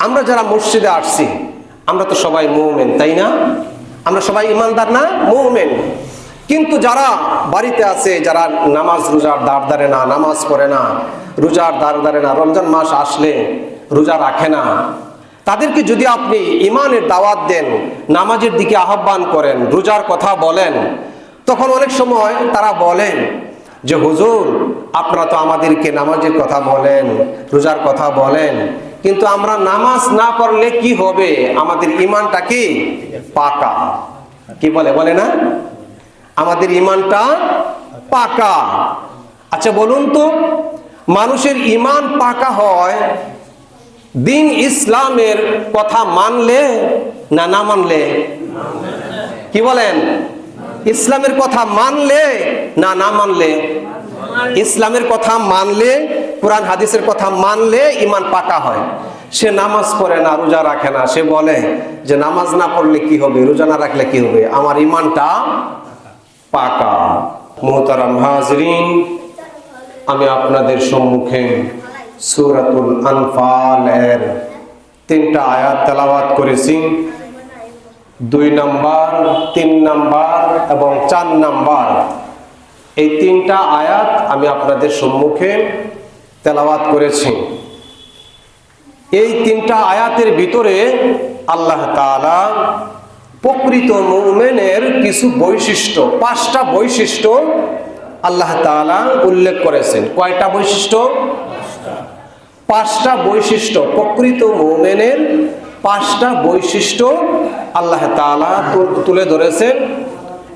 আমরা যারা মসজিদে আসছি আমরা তো সবাই মুমিন, তাই না? আমরা সবাই ইমানদার না, মুমিন। কিন্তু যারা বাড়িতে আছে, যারা নামাজ রোজার ধার ধারে না, নামাজ পড়ে না, রোজার ধার ধারে না, রমজান মাস আসলে রোজা রাখে না, তাদেরকে যদি আপনি ইমানের দাওয়াত দেন, নামাজের দিকে আহ্বান করেন, রোজার কথা বলেন, তখন অনেক সময় তারা বলেন যে হুজুর, আপনারা তো আমাদেরকে নামাজের কথা বলেন, রোজার কথা বলেন, কিন্তু আমরা নামাজ না পড়লে কি হবে? আমাদের ইমানটা কি পাকা? কি বলে না, আমাদের ইমানটা পাকা। আচ্ছা বলুন তো, মানুষের ইমান পাকা হয় দিন ইসলামের কথা মানলে না না মানলে? কি বলেন? ইসলামের কথা মানলে না না মানলে? ইসলামের কথা মানলে, কোরআন হাদিসের কথা মানলে ইমান পাকা হয়। সে নামাজ পড়ে না, রোজা রাখে না, সে বলে যে নামাজ না পড়লে কি হবে, রোজা না রাখলে কি হবে, আমার ইমানটা পাকা। মুহতারাম হাজরিন, আমি আপনাদের সম্মুখে সূরাতুল আনফাল এর 3টা আয়াত তেলাওয়াত করেছি। 2 নাম্বার, 3 নাম্বার এবং 4 নাম্বার, এই 3টা আয়াত আমি আপনাদের সম্মুখে তেলাওয়াত করেছি। এই 3টা আয়াতের ভিতরে আল্লাহ তাআলা প্রকৃত মুমিনের কিছু বৈশিষ্ট্য, 5টা বৈশিষ্ট্য আল্লাহ তাআলা উল্লেখ করেছেন। কয়টা বৈশিষ্ট্য? 5টা বৈশিষ্ট্য। প্রকৃত মুমিনের 5টা বৈশিষ্ট্য আল্লাহ তাআলা তুলে ধরেছেন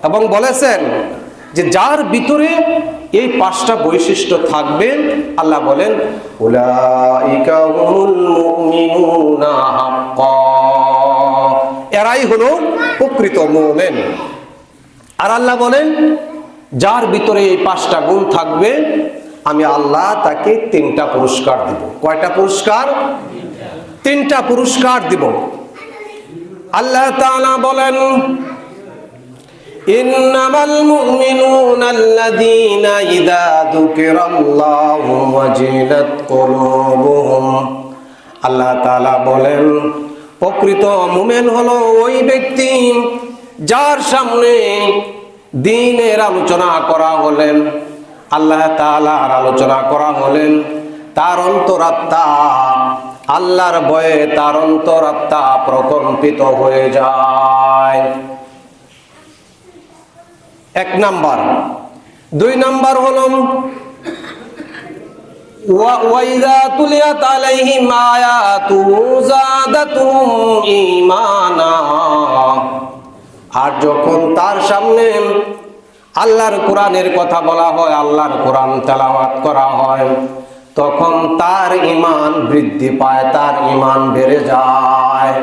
এবং বলেছেন যে যার ভিতরে এই 5টা বৈশিষ্ট্য থাকবে, আল্লাহ বলেন উলাইকা হুমুল মুমিনুনা হাক্কা, এরাই হলো প্রকৃত মুমিন। আর আল্লাহ বলেন যার ভিতরে এই 5টা গুণ থাকবে, আমি আল্লাহ তাকে 3টা পুরস্কার দিব। কয়টা পুরস্কার? 3টা পুরস্কার দিব। আল্লাহ তাআলা বলেন ইন্নামাল মুমিনুনা আল্লাযীনা ইযা যুকিরাল্লাহু ওয়াজিলাত কুলুবুহুম। আল্লাহ তাআলা বলেন প্রকৃত মুমিন হলো ওই ব্যক্তি যার সামনে দ্বীনের আলোচনা করা হলেন, আল্লাহ তাআলার আলোচনা করা হলেন, তার অন্তরাত্মা আল্লাহর ভয়ে তার অন্তরাত্মা প্রকম্পিত হয়ে যায়। 1 নাম্বার। 2 নাম্বার হলো ওয়াইযা তুলিয়াত আলাইহিম আয়াতুহু যাদাতুহুম ঈমানা। আর যখন তার সামনে আল্লাহর কোরআনের কথা বলা হয়, আল্লাহর কোরআন তেলাওয়াত করা হয়, তখন তার ঈমান বৃদ্ধি পায়, তার ঈমান বেড়ে যায়।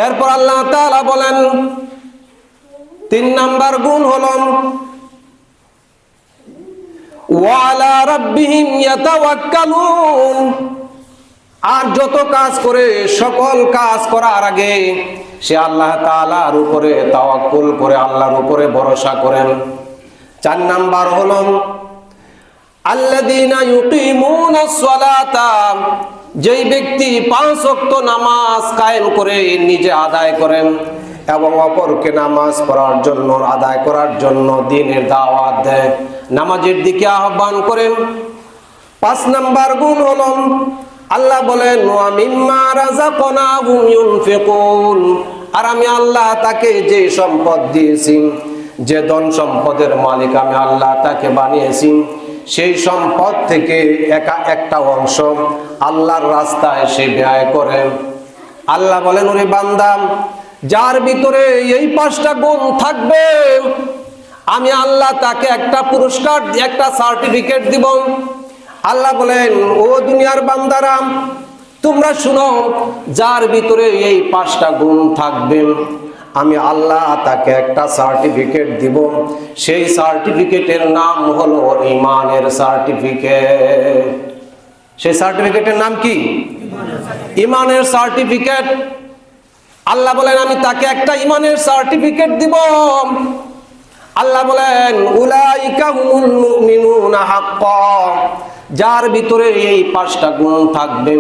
এরপর আল্লাহ তাআলা বলেন 3 নাম্বার গুণ হলো ওয়া আলা রাব্বিহিম ইয়াতাওয়াক্কালুন। আর যত কাজ করে, সকল কাজ করার আগে সে আল্লাহ তাআলার উপরে তাওয়াক্কুল করে, আল্লাহর উপরে ভরসা করেন। 4 নাম্বার হলো আল্লাযীনা ইউকিমুনাস সালাতা, যেই ব্যক্তি 5 ওয়াক্ত নামাজ কায়েম করে নিজে আদায় করেন এবং অপরকে নামাজ পড়ার জন্য, আদায় করার জন্য দ্বীনের দাওয়াত দেয়, নামাজের দিকে আহ্বান করেন। 5 নাম্বার গুণ হলো আল্লাহ বলেন ওয়া মিম্মা রাযাকনাহুম ইউনফিকুন। আর আমি আল্লাহ তাকে যে সম্পদ দিয়েছি, যে ধন সম্পদের মালিক আমি আল্লাহ তাকে বানিয়েছি, সেই সম্পদ থেকে একটা অংশ আল্লাহর রাস্তায় সে ব্যয় করে। আল্লাহ বলেন ওরে বান্দা, যার ভিতরে এই 5টা গুণ থাকবে, আমি আল্লাহ তাকে একটা পুরস্কার, একটা সার্টিফিকেট দিব। আল্লাহ বলেন ও দুনিয়ার বান্দারা, তোমরা শুনো, যার ভিতরে এই 5টা গুণ থাকবে, আমি আল্লাহ তাকে একটা সার্টিফিকেট দিব। সেই সার্টিফিকেটের নাম হলো ঈমানের সার্টিফিকেট। সেই সার্টিফিকেটের নাম কি? ঈমানের সার্টিফিকেট। আল্লাহ বলেন আমি তাকে একটা ঈমানের সার্টিফিকেট দিব। আল্লাহ বলেন উলাইকা হুমুল মুমিনুনা হাক্কা, যার ভিতরে এই 5টা গুণ থাকবে,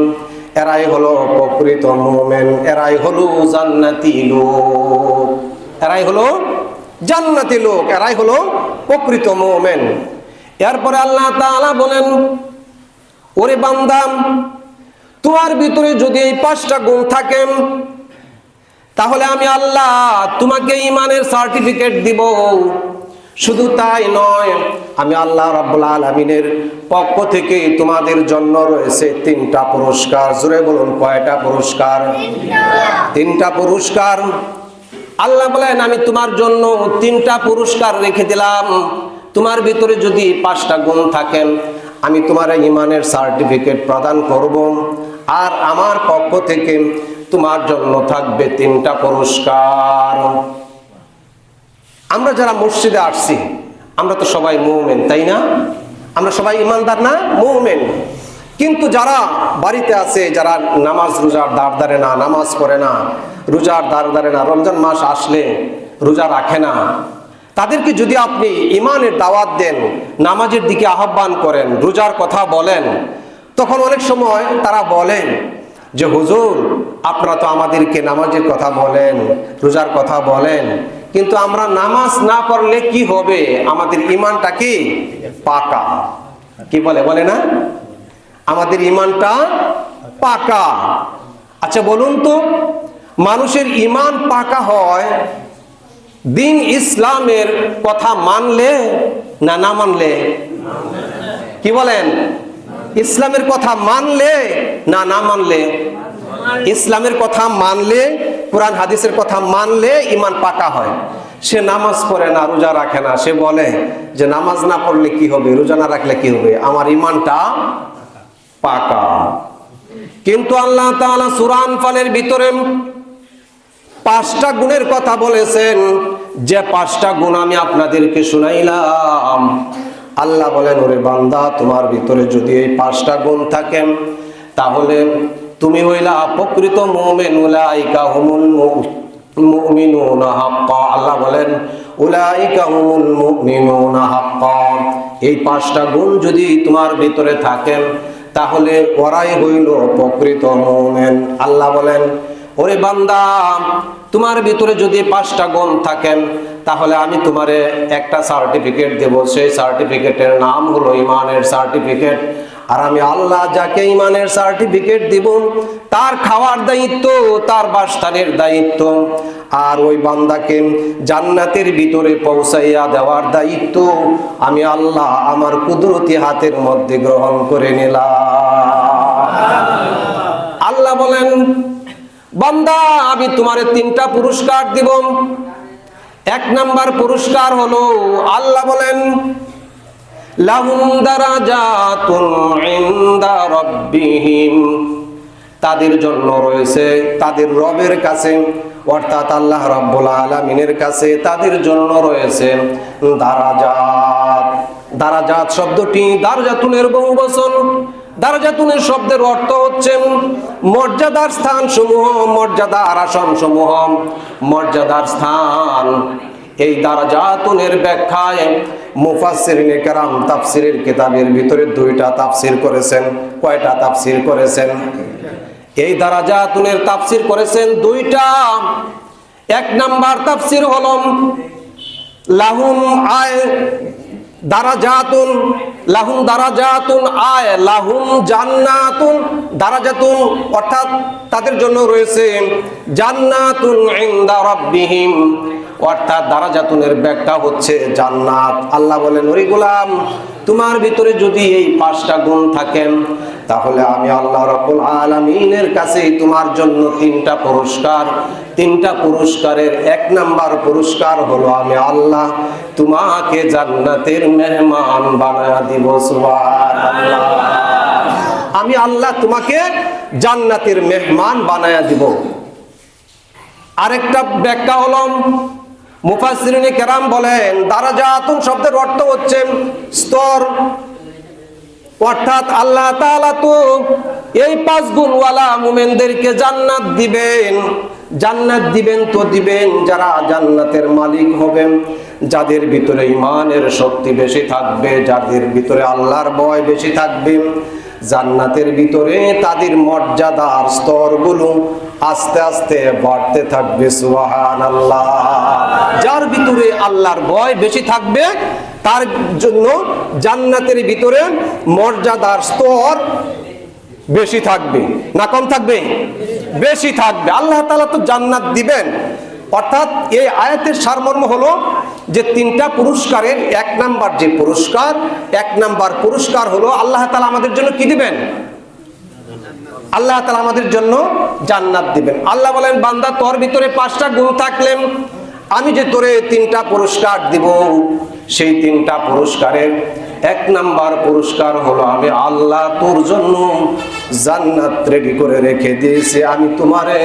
এরাই হলো প্রকৃত মুমিন, এরাই হলো জান্নাতি লোক, এরাই হলো জান্নাতি লোক, এরাই হলো প্রকৃত মুমিন। এরপরে আল্লাহ তাআলা বলেন, ওরে বান্দা, তোমার ভিতরে যদি এই 5টা গুণ থাকে তাহলে আমি আল্লাহ তোমাকে ঈমানের সার্টিফিকেট দিব। শুধু তাই নয়, আমি আল্লাহ রাব্বুল আলামিনের পক্ষ থেকে তোমাদের জন্য রয়েছে 3টা পুরস্কার। জোরে বলুন, কয়টা পুরস্কার? 3টা পুরস্কার। আল্লাহ বলেন, আমি তোমার জন্য 3টা পুরস্কার রেখে দিলাম। তোমার ভিতরে যদি 5টা গুণ থাকেন আমি তোমার ঈমানের সার্টিফিকেট প্রদান করব, আর আমার পক্ষ থেকে তোমার জন্য থাকবে 3টা পুরস্কার। আমরা যারা মসজিদে আসছি আমরা তো সবাই মুমিন, তাই না? আমরা সবাই ইমানদার না? মুমিন। কিন্তু যারা বাড়িতে আছে, যারা নামাজ রোজার ধার ধারে না, নামাজ পড়ে না, রোজার ধার ধারে না, রমজান মাস আসলে রোজা রাখে না, তাদেরকে যদি আপনি ইমানের দাওয়াত দেন, নামাজের দিকে আহ্বান করেন, রোজার কথা বলেন, তখন অনেক সময় তারা বলেন যে হুজুর, আপনারা তো আমাদেরকে নামাজের কথা বলেন, রোজার কথা বলেন, কিন্তু আমরা নামাজ না পড়লে কি হবে? আমাদের ঈমানটা কি পাকা? কি বলে না? আমাদের ঈমানটা পাকা। আচ্ছা বলুন তো, মানুষের ঈমান পাকা হয় দিন ইসলামের কথা মানলে না না মানলে? কি বলেন? ইসলামের কথা মানলে না না মানলে? ইসলামের কথা মানলে, কোরআন হাদিসের কথা মানলে ঈমান পাকা হয়। সে নামাজ পড়ে না, রোজা রাখে না, সে বলে যে নামাজ না পড়লে কি হবে, রোজা না রাখলে কি হবে, আমার ঈমানটা পাকা। কিন্তু আল্লাহ তাআলা সূরা আনফালের ভিতরে 5টা গুণের কথা বলেছেন, যে 5টা গুণ আমি আপনাদেরকে শুনাইলাম। আল্লাহ বলেন, ওরে বান্দা, তোমার ভিতরে যদি এই 5টা গুণ থাকে তাহলে তুমি হইলা প্রকৃত মুমিন। উলাইকা হুমুল মুমিনুনা হাক্কা। আল্লাহ বলেন, উলাইকা হুমুল মুমিনুনা হাক্কা। এই 5টা গুণ যদি তোমার ভিতরে থাকে তাহলে ওরাই হইল প্রকৃত মুমিন। আল্লাহ বলেন, ওরে বান্দা, তোমার ভিতরে যদি 5টা গুণ থাকেন তাহলে আমি তোমারে একটা সার্টিফিকেট দেব। সেই সার্টিফিকেটের নাম হলো ঈমানের সার্টিফিকেট। আর আমি আল্লাহ যাকে ঈমানের সার্টিফিকেট দিব তার খাওয়ার দায়িত্ব, তার বাসস্থানের দায়িত্ব, আর ওই বান্দাকে জান্নাতের ভিতরে পৌঁছাইয়া দেওয়ার দায়িত্ব আমি আল্লাহ আমার কুদরতি হাতের মধ্যে গ্রহণ করে নিলাম। আল্লাহ বলেন, বান্দা, আমি তোমারে 3টা পুরস্কার দিব। 1 নাম্বার পুরস্কার হলো, আল্লাহ বলেন, লাহুম দারাজাতুন ইনদা রাব্বিহিম। তাদের জন্য রয়েছে তাদের রবের কাছে, অর্থাৎ আল্লাহ রাব্বুল আলামিনের কাছে তাদের জন্য রয়েছে দারাজাত। দারাজাত শব্দটি দারজাতুনের বহুবচন। দারাজাতুনের শব্দের অর্থ হচ্ছে মর্যাদার স্থান সমূহ, মর্যাদার আসন সমূহ, মর্যাদার স্থান। এই দারাজাতুনের ব্যাখ্যায় মুফাসসিরিনে কেরাম তাফসীরের কিতাবের ভিতরে 2টা তাফসীর করেছেন। কয়টা তাফসীর করেছেন? এই দারাজাতুনের তাফসীর করেছেন 2টা। 1 নাম্বার তাফসীর হলো লাহুম আয় দারাজাতুন, লাহুম দারাজাতুন আয় লাহুম জান্নাতুন। দারাজাতুন অর্থাৎ তাদের জন্য রয়েছে জান্নাতুন ইনদা রাব্বিহিম, অর্থাৎ দারাজাতুনের ব্যাখ্যা হচ্ছে জান্নাত। আল্লাহ বলেন, ওরে গোলাম, তোমার ভিতরে যদি এই 5টা গুণ থাকেন তাহলে আমি আল্লাহ রাব্বুল আলামিনের কাছে তোমার জন্য 3টা পুরস্কার। 3টা পুরস্কারের 1 নাম্বার পুরস্কার হলো আমি আল্লাহ তোমাকে জান্নাতের মেহমান বানায়া দিব। সুবহানাল্লাহ। আমি আল্লাহ তোমাকে জান্নাতের মেহমান বানায়া দিব। আরেকটা ব্যাখ্যা হলো, মুফাসসিরিনে কেরাম বলেন, দারাজাতুন শব্দের অর্থ হচ্ছে স্তর, অর্থাৎ আল্লাহ তাআলা তো এই 5 গুণওয়ালা মুমিনদেরকে জান্নাত দিবেন। জান্নাত দিবেন তো দিবেন যারা জান্নাতের মালিক হবেন, যাদের ভিতরে ঈমানের শক্তি বেশি থাকবে, যাদের ভিতরে আল্লাহর ভয় বেশি থাকবে, জান্নাতের ভিতরে তাদের মর্যাদার স্তরগুলো আস্তে আস্তে বাড়তে থাকবে। সুবহানাল্লাহ। যার ভিতরে আল্লাহর ভয় বেশি থাকবে তার জন্য জান্নাতের ভিতরে মর্যাদার স্তর বেশি থাকবে না কম থাকবে? বেশি থাকবে। আল্লাহ তাআলা তো জান্নাত দিবেন। অর্থাৎ এই আয়াতের সারমর্ম হলো যে তিনটা পুরস্কারের এক নাম্বার যে পুরস্কার, এক নাম্বার পুরস্কার হলো আল্লাহ তাআলা আমাদের জন্য কি দিবেন? আল্লাহ তাআলা আমাদের জন্য জান্নাত দিবেন। আল্লাহ বলেন, বান্দা তোর ভিতরে 5টা গুণ থাকলে আমি যে তোরে 3টা পুরস্কার দিব। সেই 3টা পুরস্কারের এক নাম্বার পুরস্কার হলো আমি আল্লাহ তোর জন্য জান্নাত রেডি করে রেখে দিয়েছি, আমি তোমারে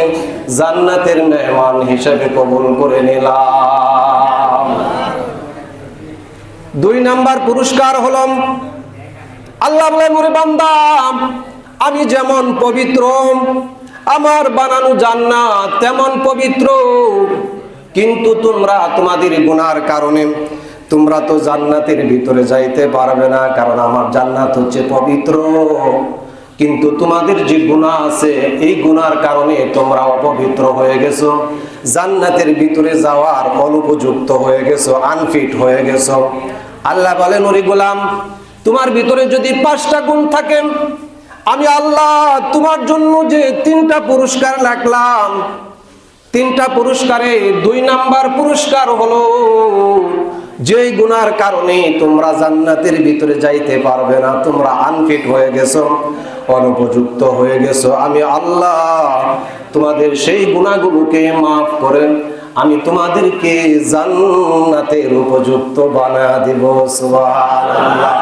জান্নাতের মেহমান হিসেবে কবুল করে নিলাম। 2 নাম্বার পুরস্কার হলো আল্লাহ বলেন, ওরে বান্দা আমি যেমন পবিত্র, আমার বানানো জান্নাত তেমন পবিত্র, কিন্তু তোমরা তোমাদের গুনার কারণে তোমরা তো জান্নাতের ভিতরে যাইতে পারবে না, কারণ আমার জান্নাত হচ্ছে পবিত্র। কিন্তু তোমাদের যে গুনাহ আছে এই গুনার কারণে তোমরা অপবিত্র হয়ে গেছো, জান্নাতের ভিতরে যাওয়ার অনুপযুক্ত হয়ে গেছো, আনফিট হয়ে গেছো। আল্লাহ বলেন, ওরে গোলাম তোমার ভিতরে যদি 5টা গুণ থাকে, আমি আল্লাহ তোমার জন্য যে 3টা পুরস্কার রাখলাম, 3টা পুরস্কারে 2 নাম্বার পুরস্কার হলো যেই গুনার কারণে তোমরা জান্নাতের ভিতরে যাইতে পারবে না, তোমরা আনফিট হয়ে গেছো, অনুপযুক্ত হয়ে গেছো, আমি আল্লাহ তোমাদের সেই গুনাহগুলোকে মাফ করে আমি তোমাদেরকে জান্নাতের উপযুক্ত বানায়া দিব। সুবহানাল্লাহ।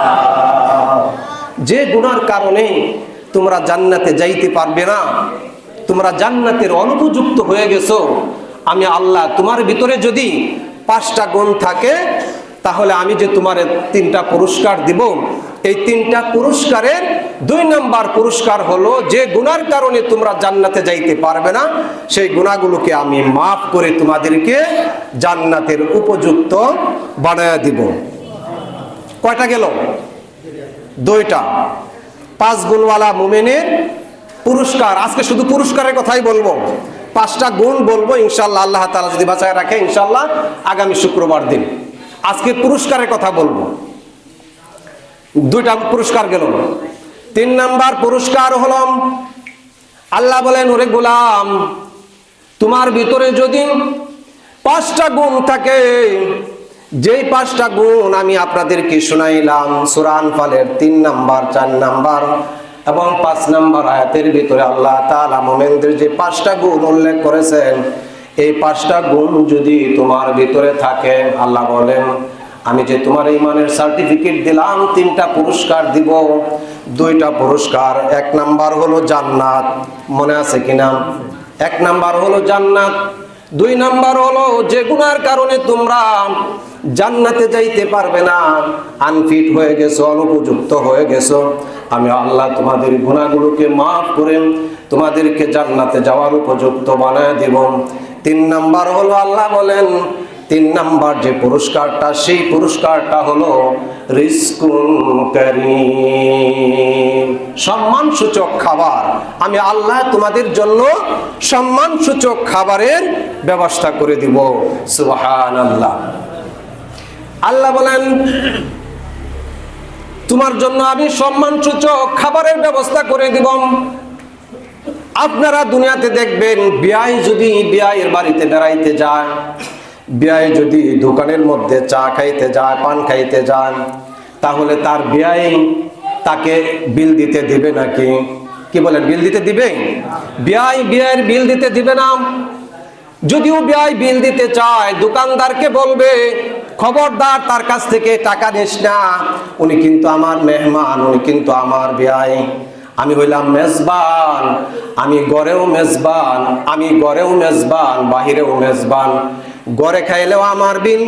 যে গুনার কারণে তোমরা জান্নাতে যাইতে পারবে না, তোমরা জান্নাতের অনুপযুক্ত হয়ে গেছো, আমি আল্লাহ তোমার ভিতরে যদি 5টা গুণ থাকে তাহলে আমি যে তোমার 3টা পুরস্কার দিব, এই 3টা পুরস্কারের 2 নাম্বার পুরস্কার হলো যে গুনার কারণে তোমরা জান্নাতে যাইতে পারবে না সেই গুনাহগুলোকে আমি মাফ করে তোমাদেরকে জান্নাতের উপযুক্ত বানায়া দিব। কয়টা গেল? 2টা। 5 গুণওয়ালা মুমিনের পুরস্কার। আজকে শুধু পুরস্কারের কথাই বলবো, 5টা গুণ বলবো ইনশাআল্লাহ, আল্লাহ তাআলা যদি বাঁচায় রাখে ইনশাআল্লাহ আগামী শুক্রবার দিন। আজকে পুরস্কারের কথা বলবো। 2টা পুরস্কার গেল। 3 নাম্বার পুরস্কার হলো আল্লাহ বলেন, ওরে গোলাম তোমার ভিতরে যদি 5টা গুণ থাকে, যেই 5টা গুণ আমি আপনাদেরকে শোনাইলাম সূরা আনফালের 3 নাম্বার, 4 নাম্বার এবং 5 নাম্বার আয়াতের ভিতরে আল্লাহ তাআলা মুমিনদের যে 5টা গুণ উল্লেখ করেছেন, এই 5টা গুণ যদি তোমার ভিতরে থাকে, আল্লাহ বলেন আমি যে তোমার ঈমানের সার্টিফিকেট দিলাম, 3টা পুরস্কার দিব। 2টা পুরস্কার, 1 নাম্বার হলো জান্নাত, মনে আছে কিনা? 1 নাম্বার হলো জান্নাত, 2 নাম্বার হলো যে গুনার কারণে তোমরা জান্নাতে যাইতে পারবে না, আনফিট হয়ে গেছো, অনুপযুক্ত হয়ে গেছো, আমি আল্লাহ তোমাদের গুনাহগুলোকে মাফ করে তোমাদেরকে জান্নাতে যাওয়ার উপযুক্ত বানায় দেব। 3 নাম্বার হলো আল্লাহ বলেন 3 নাম্বার যে পুরস্কারটা, সেই পুরস্কারটা হলো রিজকুন কারীম, সম্মানসূচক খাবার। আমি আল্লাহ তোমাদের জন্য সম্মানসূচক খাবারের ব্যবস্থা করে দিব। সুবহানাল্লাহ। আল্লাহ বলেন তোমার জন্য আমি সম্মানসূচক খাবারের ব্যবস্থা করে দিব। আপনারা দুনিয়াতে দেখবেন বিয়াই যদি বিয়াইয়ের বাড়িতে বেড়াইতে যায়, বিয়াই যদি দোকানের মধ্যে চা খাইতে যায়, পান খাইতে যায়, তাহলে তার বিয়াই তাকে বিল দিতে দিবে নাকি? কি বলেন, বিল দিতে দিবে? বিয়াই বিয়াইয়ের বিল দিতে দিবে না। যদিও বিয়াই বিল দিতে চায়, দোকানদারকে বলবে খবরদার তার কাছ থেকে টাকা নিস না, উনি কিন্তু আমার মেহমান, উনি কিন্তু আমার বিয়াই, আমি হইলাম মেজবান, আমি ঘরেও মেজবান, আমি ঘরেও মেজবান, বাহিরেও মেজবান, ঘরে খাইলেও আমার বিল,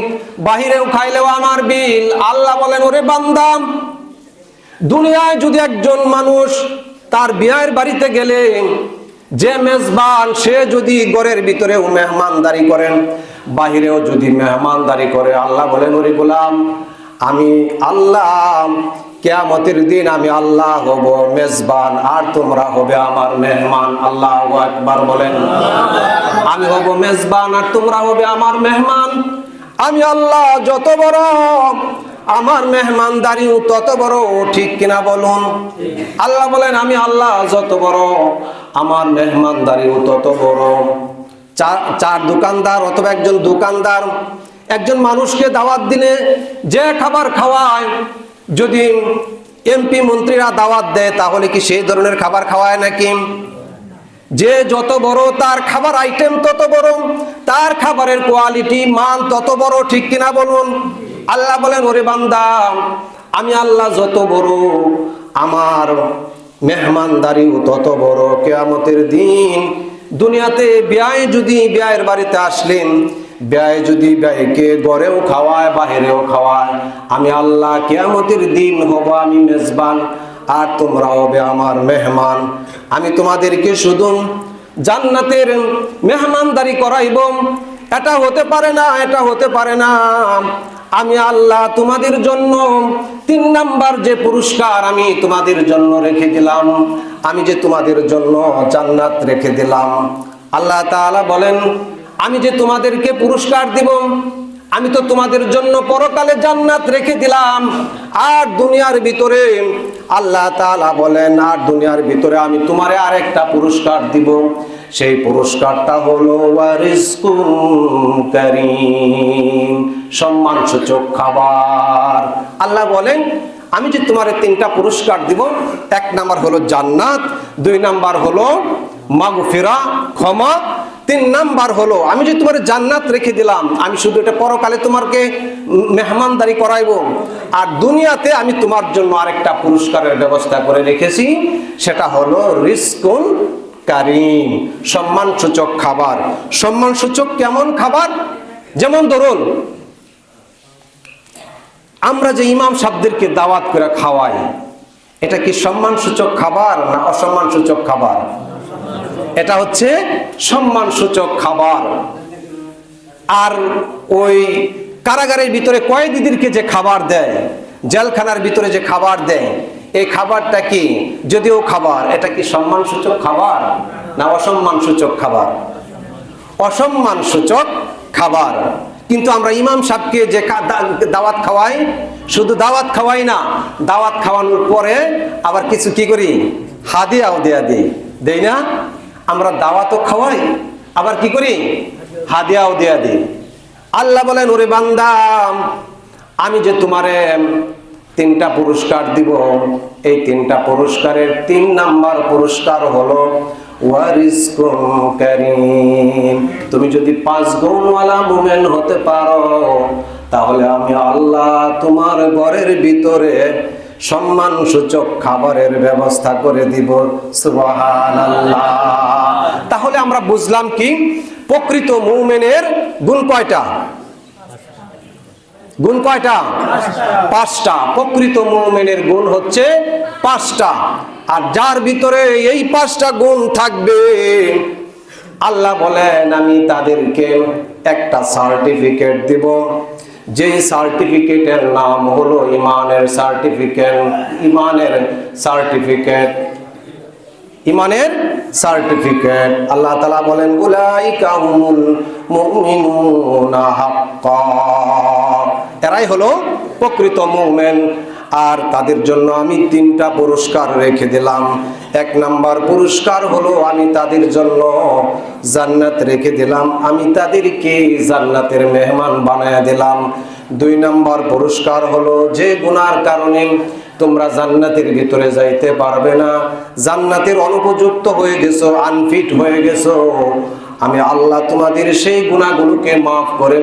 বাহিরেও খাইলেও আমার বিল। আল্লাহ বলেন ওরে বান্দা, দুনিয়ায় যদি একজন মানুষ তার বিয়ের বাড়িতে গেলে যে মেজবান, সে যদি ঘরের ভিতরেও মেহমানদারি করেন, বাহিরেও যদি মেহমানদারি করে, আল্লাহ বলেন ওরে গোলাম, আমি আল্লাহ কিয়ামতের দিন আমি আল্লাহ হব মেজবান আর তোমরা হবে আমার মেহমান। আল্লাহু আকবার বলেন। আমি হব মেজবান আর তোমরা হবে আমার মেহমান। আমি আল্লাহ যত বড়, আমার মেহমানদারিও তত বড়, ঠিক কিনা বলুন? আল্লাহ বলেন আমি আল্লাহ যত বড়, আমার মেহমানদারিও তত বড়। চার দোকানদার অথবা একজন দোকানদার একজন মানুষকে দাওয়াত দিলে যে খাবার খাওয়ায়, যদি এমপি মন্ত্রীরা দাওয়াত দেয় তাহলে কি সেই ধরনের খাবার খাওয়ায় নাকি? যে যত বড় তার খাবার আইটেম তত বড়, তার খাবারের কোয়ালিটি মান তত বড়, ঠিক কিনা বলুন? আল্লাহ বলেন ওরে বান্দা, আমি আল্লাহ যত বড়, আমার মেহমানদারিও তত বড়। কিয়ামতের দিন দুনিয়াতে ব্যয়ের বাড়িতে আসলেন, ব্যয় যদি ব্যয়কে ঘরেও খাওয়ায় বাহিরেও খাওয়ায়, আমি আল্লাহ কিয়ামতের দিন হব আমি মেজবান আর তোমরা হবে আমার মেহমান। আমি তোমাদেরকে শুধু জান্নাতের মেহমানদারি করাইব, এটা হতে পারে না, এটা হতে পারে না। আমি আল্লাহ তোমাদের জন্য 3 নাম্বার যে পুরস্কার আমি তোমাদের জন্য রেখে দিলাম, আমি যে তোমাদের জন্য জান্নাত রেখে দিলাম। আল্লাহ তাআলা বলেন আমি যে তোমাদেরকে পুরস্কার দিব, আমি তো তোমাদের জন্য পরকালে জান্নাত রেখে দিলাম। আর দুনিয়ার ভিতরে আল্লাহ তাআলা বলেন আর দুনিয়ার ভিতরে আমি তোমারে আরেকটা পুরস্কার দিব। সেই পুরস্কারটা হলো ওয়ারিজকুন কারীম, সম্মানসূচক খাবার। আল্লাহ বলেন আমি যে তোমারে 3টা পুরস্কার দিব, 1 নাম্বার হলো জান্নাত, 2 নাম্বার হলো মাগফিরা ক্ষমা, 3 নাম্বার হলো আমি যে তোমার জান্নাত রেখে দিলাম, আমি শুধু এটা পরকালে তোমাকে মেহমানদারি করাইবো। আর দুনিয়াতে আমি তোমার জন্য আরেকটা পুরস্কারের ব্যবস্থা করে রেখেছি, সেটা হলো রিজকুন কারীম, সম্মানসূচক খাবার। সম্মানসূচক কেমন খাবার? যেমন ধরুন আমরা যে ইমাম সাহেবদেরকে দাওয়াত করে খাওয়াই, এটা কি সম্মানসূচক খাবার না অসম্মানসূচক খাবার? এটা হচ্ছে সম্মানসূচক খাবার। আর ওই কারাগারের ভিতরে কয়েদিদেরকে যে খাবার দেয়, জেলখানার ভিতরে যে খাবার দেয়, এই খাবারটা কি যদিও খাবার, এটা কি সম্মানসূচক খাবার না অসম্মানসূচক খাবার? অসম্মানসূচক খাবার। কিন্তু আমরা ইমাম সাহেবকে যে দাওয়াত খাওয়াই, শুধু দাওয়াত খাওয়াই না, দাওয়াত খাওয়ানোর পরে আবার কিছু কি করি, হাদিয়াও দেই না? আমরা দাওয়াতও খাওয়াই, আবার কি করি, হাদিয়াও দেয়া দিই। আল্লাহ বলেন ওরে বান্দা, আমি যে তোমারে 3টা পুরস্কার দিব, এই 3টা পুরস্কারের 3 নাম্বার পুরস্কার হলো ওয়ারিজকুন কারীম। তুমি যদি 5 গুণওয়ালা মুমিন হতে পারো, তাহলে আমি আল্লাহ তোমার ঘরের ভিতরে সম্মানসূচক খাবারের ব্যবস্থা করে দিব। সুবহানাল্লাহ। তাহলে আমরা বুঝলাম কি প্রকৃত মুমিনের গুণ কয়টা? গুণ কয়টা? 5টা। প্রকৃত মুমিনের গুণ হচ্ছে 5টা। আর যার ভিতরে এই 5টা গুণ থাকবে, আল্লাহ বলেন আমি তাদেরকে একটা সার্টিফিকেট দিব, যেই সার্টিফিকেটের নাম হলো ইমানের সার্টিফিকেট। ইমানের সার্টিফিকেট, ইমানের সার্টিফিকেট। আল্লাহ তাআলা বলেন উলাইকা হুমুল মুমিনুনা হাক্কা, এরাই হলো প্রকৃত মুমিন। আর তাদের জন্য আমি 3টা পুরস্কার রেখে দিলাম। 1 নাম্বার পুরস্কার হলো আমি তাদের জন্য জান্নাত রেখে দিলাম, আমি তাদেরকে জান্নাতের মেহমান বানায়া দিলাম। 2 নাম্বার পুরস্কার হলো যে গুনার কারণে তোমরা জান্নাতের ভিতরে যাইতে পারবে না, জান্নাতের অনুপযুক্ত হয়ে গেছো, আনফিট হয়ে গেছো, আমি আল্লাহ তোমাদের সেই গুনাহগুলোকে মাফ করে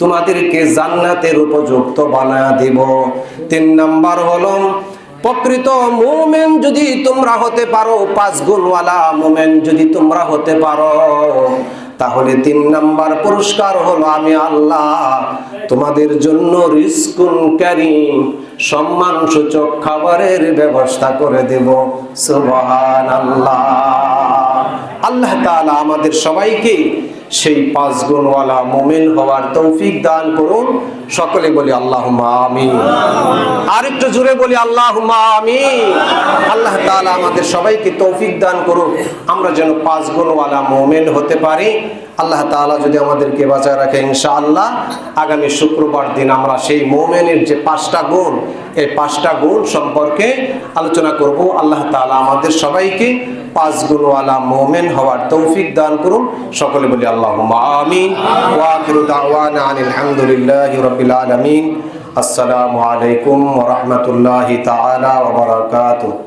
তোমাদেরকে জান্নাতের উপযুক্ত বানায়া দিব। 3 নাম্বার হলো প্রকৃত মুমিন যদি তোমরা হতে পারো, 5 গুণওয়ালা মুমিন যদি তোমরা হতে পারো, তাহলে 3 নাম্বার পুরস্কার হলো আমি আল্লাহ তোমাদের জন্য রিজকুন কারীম, সম্মানসূচক খাবারের ব্যবস্থা করে দেব। সুবহানাল্লাহ। আল্লাহ তাআলা আমাদের সবাইকে সেই 5 গুণওয়ালা মুমিন হওয়ার তৌফিক দান করুন। সকলে বলি আল্লাহুম্মা আমিন। আর একটু জোরে বলি আল্লাহুম্মা আমিন। আল্লাহ তাআলা আমাদের সবাইকে তৌফিক দান করুন, আমরা যেন 5 গুণওয়ালা মুমিন হতে পারি। আল্লাহ তাআলা যদি আমাদেরকে বাঁচায় রাখে, ইনশাআল্লাহ আগামী শুক্রবার দিন আমরা সেই মুমিনের যে 5টা গুণ, এই 5টা গুণ সম্পর্কে আলোচনা করব। আল্লাহ তাআলা আমাদের সবাইকে 5 গুণওয়ালা মুমিন হওয়ার তৌফিক দান করুন। সকলে বলি আল্লাহুম্মা আমিন। ওয়া আখিরু দাওয়ানা আনিল হামদুলিল্লাহি রাব্বিল আলামিন। আসসালামু আলাইকুম ওয়া রাহমাতুল্লাহি তাআলা ওয়া বারাকাতুহু।